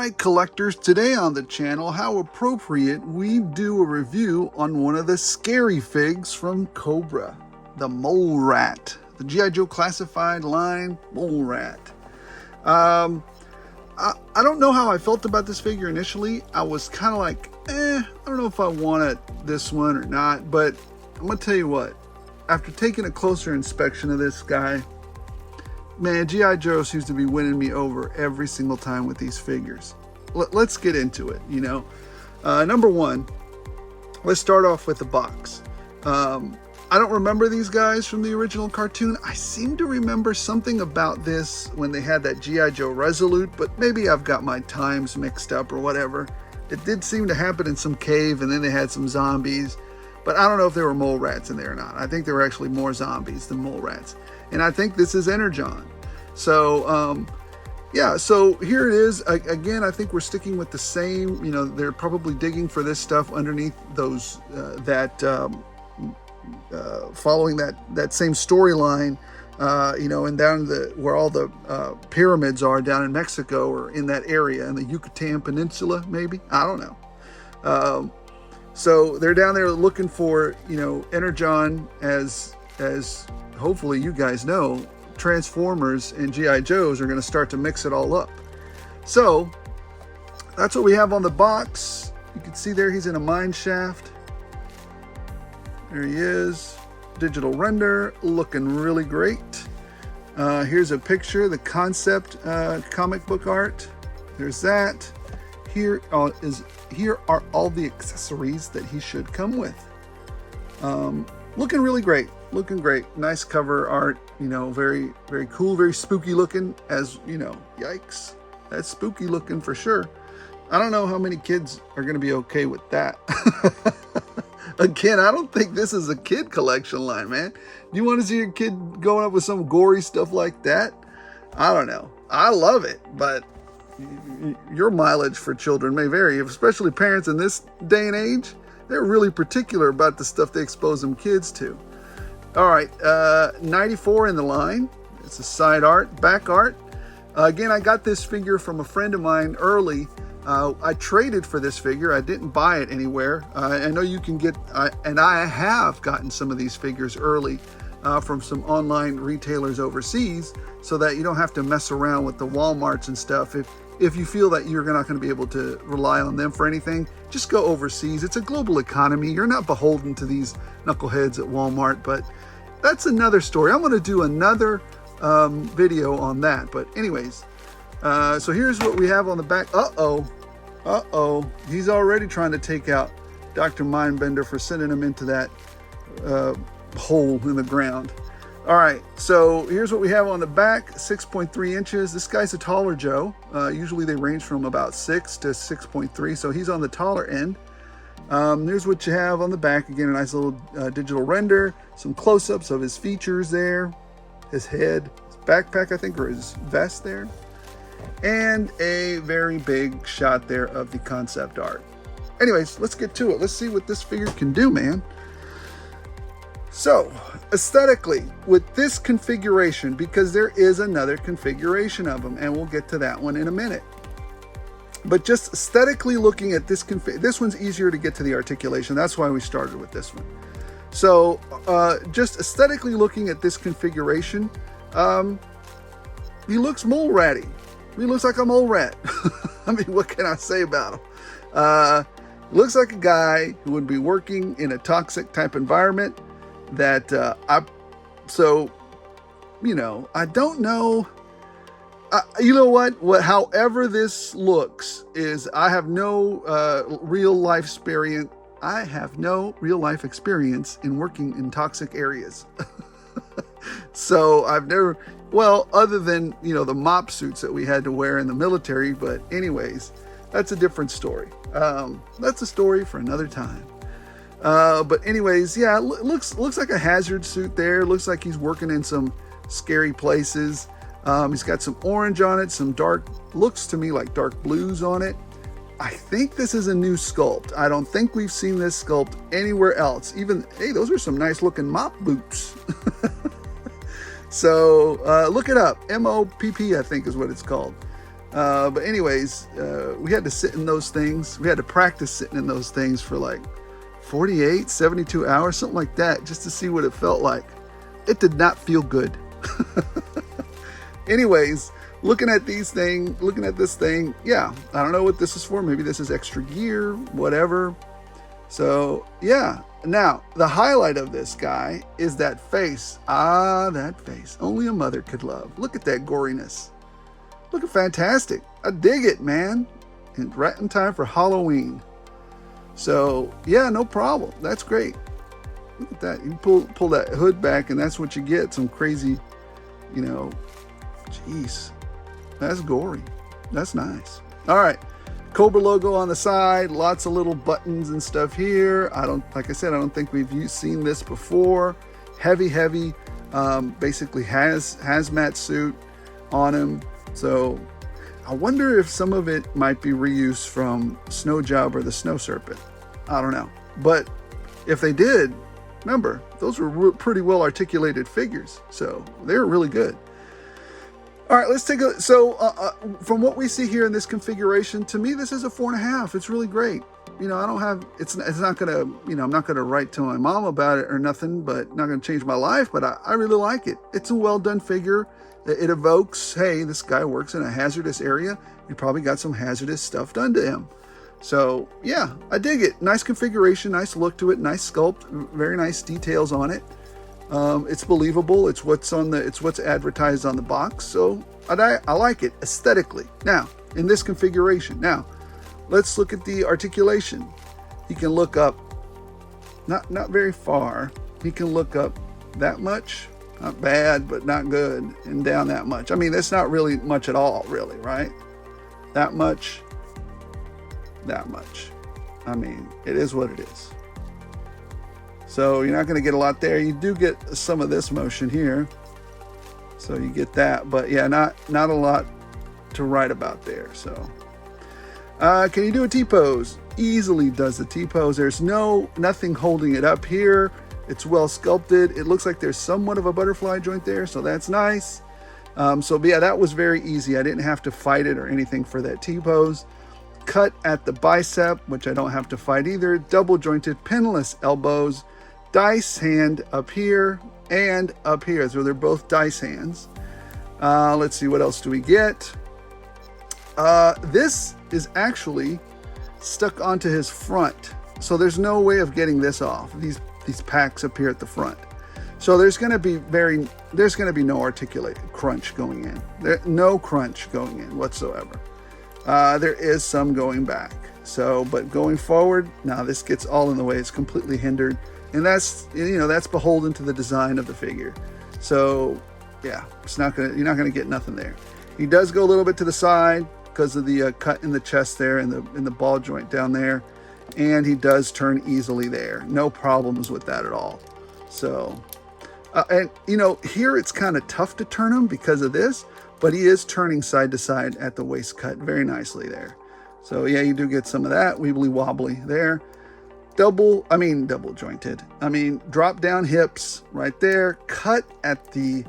Alright collectors, today on the channel, how appropriate we do a review on one of the scary figs from Cobra, the Mole Rat, the G.I. Joe classified line Mole Rat. I don't know how I felt about this figure initially. I was kind of like, I don't know if I wanted this one or not, but I'm going to tell you what, after taking a closer inspection of this guy, man, G.I. Joe seems to be winning me over every single time with these figures. Let's get into it, you know. Number one, let's start off with the box. I don't remember these guys from the original cartoon. I seem to remember something about this when they had that G.I. Joe Resolute, but maybe I've got my times mixed up or whatever. It did seem to happen in some cave, and then they had some zombies. But I don't know if there were mole rats in there or not. I think there were actually more zombies than mole rats. And I think this is Energon. So, yeah, so here it is. Again, I think we're sticking with the same, you know, they're probably digging for this stuff underneath those, following that same storyline, you know, and down where all the pyramids are down in Mexico or in that area, in the Yucatan Peninsula, maybe? I don't know. So they're down there looking for, you know, Energon, as hopefully you guys know, Transformers and G.I. Joes are going to start to mix it all up. So that's what we have on the box. You can see there he's in a mine shaft. There he is. Digital render, looking really great. Here's a picture, the concept comic book art. There's that. Here are all the accessories that he should come with. Looking really great. Looking great. Nice cover art, you know, very, very cool, very spooky looking, as you know. Yikes. That's spooky looking for sure. I don't know how many kids are going to be okay with that. Again, I don't think this is a kid collection line, man. Do you want to see your kid going up with some gory stuff like that? I don't know. I love it, but your mileage for children may vary, especially parents in this day and age. They're really particular about the stuff they expose them kids to. All right, 94 in the line. It's a side art, back art. Again, I got this figure from a friend of mine early. I traded for this figure. I didn't buy it anywhere. I know you can get, and I have gotten some of these figures early from some online retailers overseas, so that you don't have to mess around with the Walmarts and stuff. If you feel that you're not going to be able to rely on them for anything, just go overseas. It's a global economy. You're not beholden to these knuckleheads at Walmart, but that's another story. I'm going to do another video on that. But anyways, so here's what we have on the back. Uh-oh. He's already trying to take out Dr. Mindbender for sending him into that hole in the ground. All right, so here's what we have on the back, 6.3 inches. This guy's a taller Joe. Usually they range from about 6 to 6.3, so he's on the taller end. Here's what you have on the back. Again, a nice little digital render, some close-ups of his features there, his head, his backpack, I think, or his vest there, and a very big shot there of the concept art. Anyways, let's get to it. Let's see what this figure can do, man. So, aesthetically, with this configuration, because there is another configuration of them, and we'll get to that one in a minute. But just aesthetically looking at this this one's easier to get to the articulation. That's why we started with this one. So, just aesthetically looking at this configuration, he looks mole ratty. He looks like a mole rat. I mean, what can I say about him? Looks like a guy who would be working in a toxic type environment. That so you know, I don't know, you know what, however this looks, is I have no real life experience. I have no real life experience in working in toxic areas. So I've never, well, other than, you know, the mop suits that we had to wear in the military. But anyways, that's a different story. That's a story for another time. But anyways, yeah, looks like a hazard suit there. Looks like he's working in some scary places. He's got some orange on it, some dark, looks to me like dark blues on it. I think this is a new sculpt. I don't think we've seen this sculpt anywhere else. Even, hey, those are some nice looking mop boots. So look it up. MOPP, I think is what it's called. But anyways, we had to sit in those things. We had to practice sitting in those things for like 48, 72 hours, something like that, just to see what it felt like. It did not feel good. Anyways, looking at this thing, yeah, I don't know what this is for. Maybe this is extra gear, whatever. So yeah, now the highlight of this guy is that face. That face. Only a mother could love. Look at that goriness. Looking fantastic. I dig it, man. And right in time for Halloween. So yeah, no problem. That's great. Look at that. You pull that hood back and that's what you get. Some crazy, jeez. That's gory. That's nice. All right. Cobra logo on the side. Lots of little buttons and stuff here. Like I said, I don't think we've seen this before. Heavy, basically hazmat suit on him. So I wonder if some of it might be reuse from Snow Job or the Snow Serpent. I don't know. But if they did, remember, those were pretty well articulated figures. So they were really good. All right, let's take a, so from what we see here in this configuration, to me, this is a 4.5. It's really great. I don't have, it's not going to, I'm not going to write to my mom about it or nothing, but not going to change my life, but I really like it. It's a well done figure. It evokes, hey, this guy works in a hazardous area. He probably got some hazardous stuff done to him. So yeah, I dig it. Nice configuration, nice look to it, nice sculpt, very nice details on it. It's believable. It's what's advertised on the box. So I like it aesthetically. Now, in this configuration, now let's look at the articulation. He can look up, not very far. He can look up that much. Not bad, but not good, and down that much. I mean, that's not really much at all, really, right? That much. I mean, it is what it is. So you're not going to get a lot there. You do get some of this motion here. So you get that, but yeah, not a lot to write about there. So can you do a T-pose? Easily does the T-pose. There's nothing holding it up here. It's well sculpted. It looks like there's somewhat of a butterfly joint there, so that's nice. So yeah, that was very easy. I didn't have to fight it or anything for that T-pose. Cut at the bicep, which I don't have to fight either. Double jointed pinless elbows. Dice hand up here and up here. So they're both dice hands. Let's see, what else do we get? This is actually stuck onto his front. So there's no way of getting this off. These packs up here at the front. So there's going to be no articulated crunch going in. No crunch going in whatsoever. There is some going back. So, but going forward, now this gets all in the way. It's completely hindered. And that's beholden to the design of the figure. So yeah, you're not going to get nothing there. He does go a little bit to the side because of the cut in the chest there and the ball joint down there. And he does turn easily there. No problems with that at all. So, and here it's kind of tough to turn him because of this, but he is turning side to side at the waist cut very nicely there. So yeah, you do get some of that wibbly wobbly there. Double jointed. Drop down hips right there. Cut at the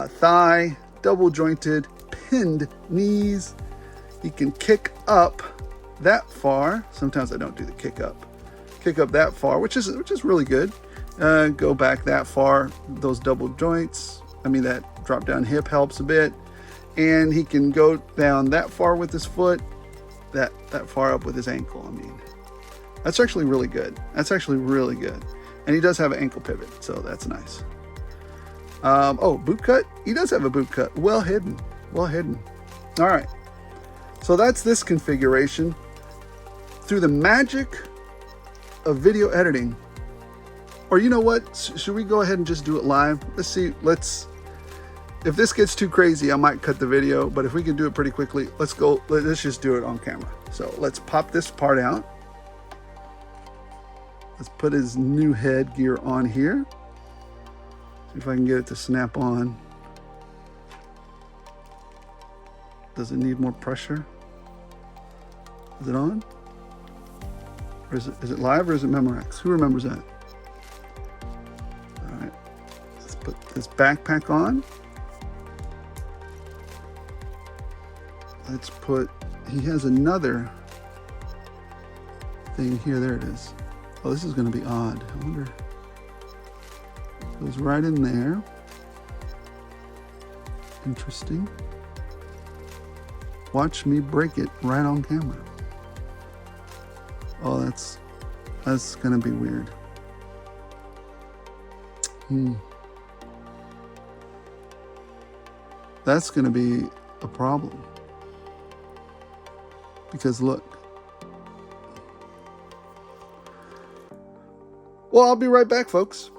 thigh. Double jointed, pinned knees. He can kick up that far. Sometimes I don't do the kick up that far, which is really good. Go back that far. Those double joints, that drop down hip helps a bit. And he can go down that far with his foot, that far up with his ankle. That's actually really good. And he does have an ankle pivot, so that's nice. Boot cut. He does have a boot cut. Well hidden. All right. So that's this configuration. Through the magic of video editing, or you know what? Should we go ahead and just do it live? Let's see. If this gets too crazy, I might cut the video, but if we can do it pretty quickly, let's just do it on camera. So let's pop this part out. Let's put his new headgear on here. See if I can get it to snap on. Does it need more pressure? Is it on? Or is it live or is it Memorex? Who remembers that? All right, let's put this backpack on. let's put, he has another thing here. There it is. Oh, this is going to be odd. I wonder. Goes right in there. Interesting. Watch me break it right on camera. Oh, that's going to be weird. That's going to be a problem. Because look. Well, I'll be right back, folks.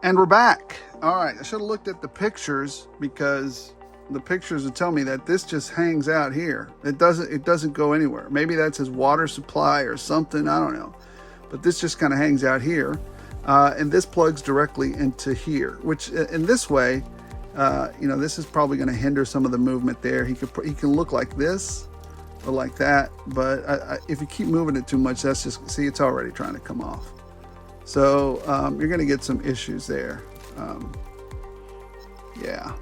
And we're back. All right, I should have looked at the pictures, because the pictures would tell me that this just hangs out here. It doesn't go anywhere. Maybe that's his water supply or something, I don't know. But this just kind of hangs out here. And this plugs directly into here, which in this way, this is probably going to hinder some of the movement there. He can look like this or like that, but if you keep moving it too much, that's just, see, it's already trying to come off. So you're going to get some issues there. Yeah.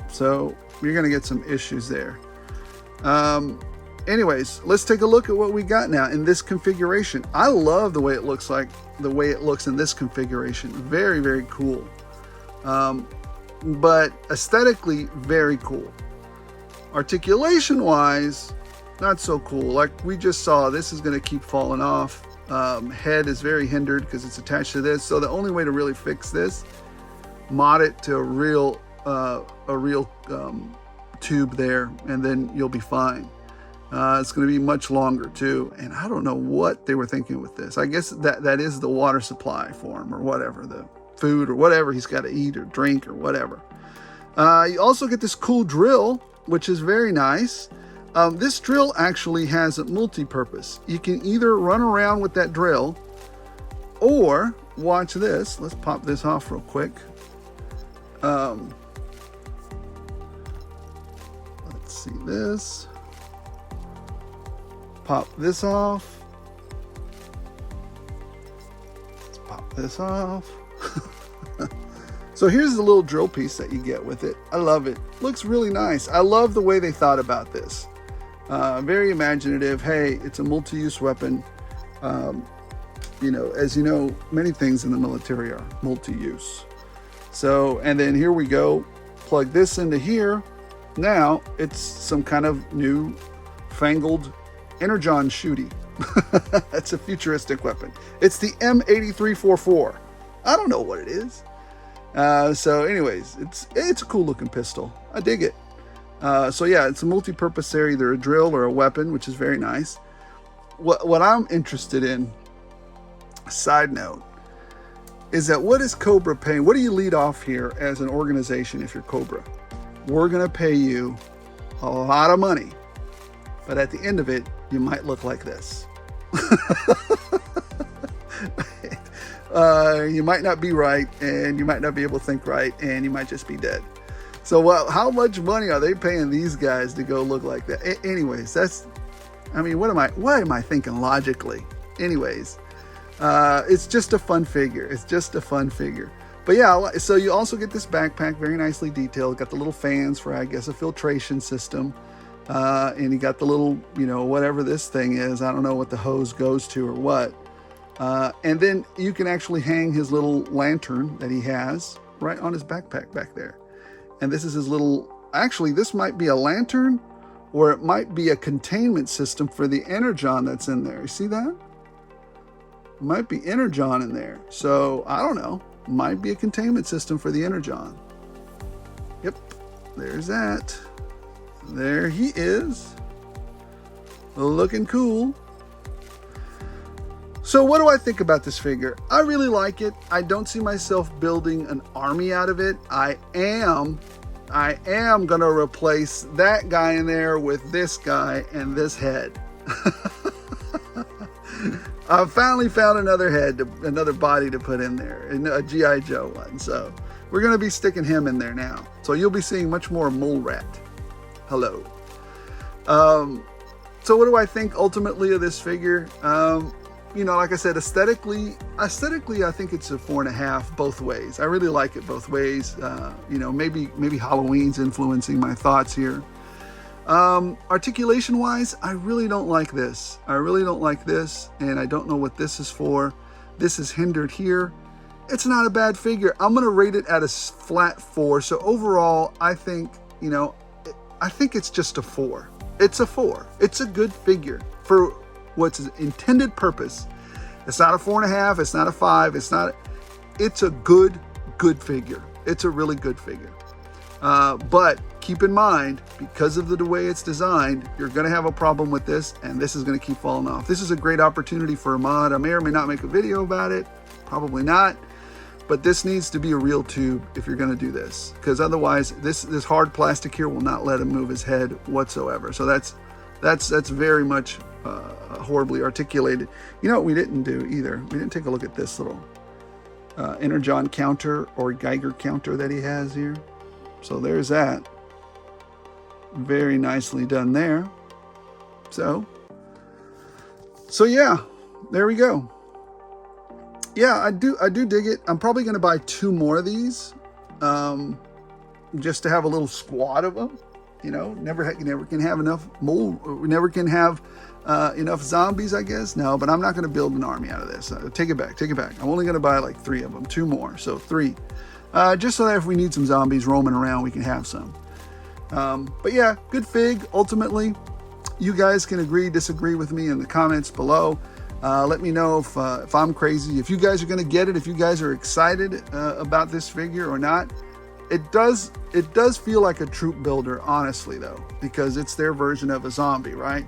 So you're going to get some issues there. Anyways, let's take a look at what we got now in this configuration. I love the way it looks in this configuration. Very, very cool. But aesthetically, very cool. Articulation wise, not so cool. Like we just saw, this is going to keep falling off. Head is very hindered because it's attached to this. So the only way to really fix this, mod it to a real tube there, and then you'll be fine. It's going to be much longer too, and I don't know what they were thinking with this. I guess that is the water supply for him, or whatever, the food or whatever he's got to eat or drink or whatever. You also get this cool drill, which is very nice. This drill actually has a multi-purpose. You can either run around with that drill, or watch this. Let's pop this off real quick. Let's see this. Pop this off. Let's pop this off. So here's the little drill piece that you get with it. I love it. Looks really nice. I love the way they thought about this. Very imaginative. Hey, it's a multi-use weapon. As you know, many things in the military are multi-use. So, and then here we go. Plug this into here. Now it's some kind of new fangled energon shooty. That's a futuristic weapon. It's the M8344. I don't know what it is. So anyways, it's a cool looking pistol. I dig it. So yeah, it's a multi-purpose there, either a drill or a weapon, which is very nice. What I'm interested in, side note, is that what is Cobra paying? What do you lead off here as an organization if you're Cobra? We're going to pay you a lot of money, but at the end of it, you might look like this. You might not be right, and you might not be able to think right, and you might just be dead. So how much money are they paying these guys to go look like that? Anyways, what am I thinking logically? Anyways, it's just a fun figure. It's just a fun figure. But yeah, so you also get this backpack, very nicely detailed. Got the little fans for, I guess, a filtration system. And you got the little, whatever this thing is. I don't know what the hose goes to or what. And then you can actually hang his little lantern that he has right on his backpack back there. And this is his little, actually, this might be a lantern, or it might be a containment system for the energon that's in there. You see that? Might be energon in there. So I don't know. Might be a containment system for the energon. Yep. There's that. There he is. Looking cool. So what do I think about this figure? I really like it. I don't see myself building an army out of it. I am going to replace that guy in there with this guy and this head. I finally found another head, another body to put in there, a G.I. Joe one. So we're going to be sticking him in there now. So you'll be seeing much more Mole Rat. Hello. So what do I think ultimately of this figure? Like I said, aesthetically, I think it's a 4.5 both ways. I really like it both ways. Maybe Halloween's influencing my thoughts here. Articulation wise, I really don't like this. I really don't like this, and I don't know what this is for. This is hindered here. It's not a bad figure. I'm going to rate it at a flat 4. So overall, I think, you know, I think it's just a 4. It's a 4. It's a good figure for what's its intended purpose. It's not a 4.5. It's not a 5. It's a good figure. It's a really good figure. But keep in mind, because of the way it's designed, you're going to have a problem with this, and this is going to keep falling off. This is a great opportunity for a mod. I may or may not make a video about it. Probably not. But this needs to be a real tube if you're going to do this, because otherwise this hard plastic here will not let him move his head whatsoever. So that's very much horribly articulated. You know what we didn't do either? We didn't take a look at this little energon counter or Geiger counter that he has here. So there's that. Very nicely done there. So yeah, there we go. Yeah, I do dig it. I'm probably going to buy 2 more of these, just to have a little squad of them. You know, you never can have enough we never can have enough zombies, I guess. No, but I'm not going to build an army out of this. Take it back. I'm only going to buy like 3 of them, 2 more, so 3. Just so that if we need some zombies roaming around, we can have some. But yeah, good fig. Ultimately, you guys can agree, disagree with me in the comments below. Let me know if I'm crazy, if you guys are going to get it, if you guys are excited about this figure or not. It does feel like a troop builder, honestly, though, because it's their version of a zombie, right?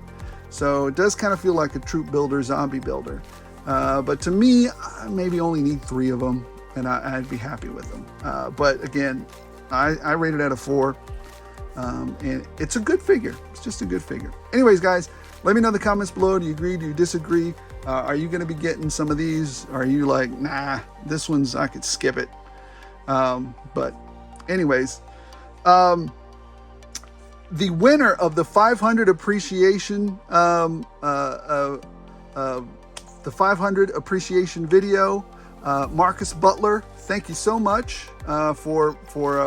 So it does kind of feel like a troop builder, zombie builder. But to me, I maybe only need 3 of them, and I'd be happy with them. But again, I rate it at a 4. And it's a good figure. It's just a good figure. Anyways, guys, let me know in the comments below. Do you agree? Do you disagree? Are you going to be getting some of these? Are you like, nah, this one's, I could skip it. But anyways, the winner of the 500 appreciation, the 500 appreciation video, Marcus Butler, thank you so much for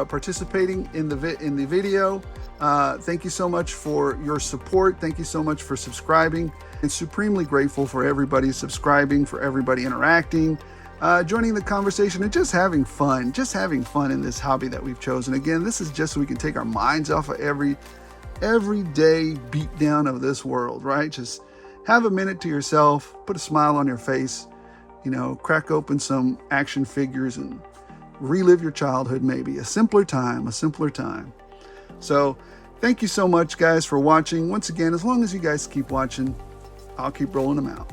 participating in the video. Thank you so much for your support. Thank you so much for subscribing. And supremely grateful for everybody subscribing, for everybody interacting, joining the conversation, and just having fun in this hobby that we've chosen. Again, this is just so we can take our minds off of everyday beatdown of this world, right? Just have a minute to yourself, put a smile on your face, you know, crack open some action figures and relive your childhood, maybe. A simpler time. So thank you so much, guys, for watching. Once again, as long as you guys keep watching, I'll keep rolling them out.